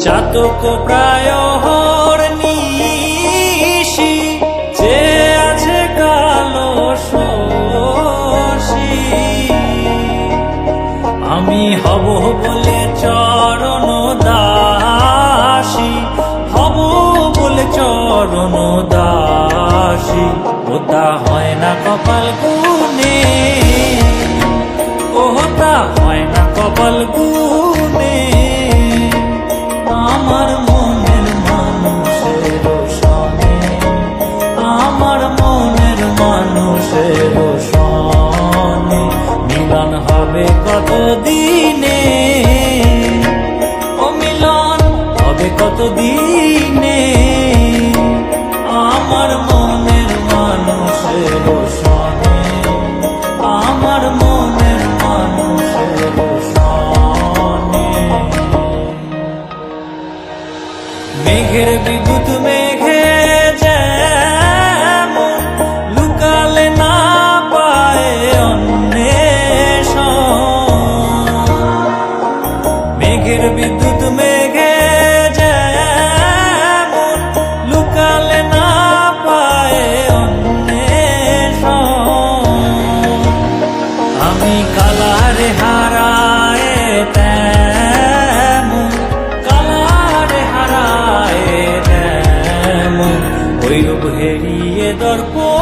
চাতক প্রায় নিশি যে আছে কালো শশী, আমি হব বলে চরণ দাসী, হব বলে চরণ দাসী। ওটা হয় না কপাল গুনে, ওটা হয় না কপাল গুনে। আমার মনের মানুষের সনে, আমার মনের মানুষের সনে মিলন হবে কত দিনে, ও মিলন হবে কত দিনে। আমার মনের মানুষের সনে, আমার মনের মানুষের সনে। মেঘের বিদ্যুৎ মেঘে যেমন লুকালে না পায় অন্বেষণ, মেঘের বিদ্যুৎ মেঘে যেমন লুকালে না পায় অন্বেষণ। আমি কালারে হারায় তেমন, কালারে হারায় তেমন, ওই রূপ হেরিয়ে দর্পণ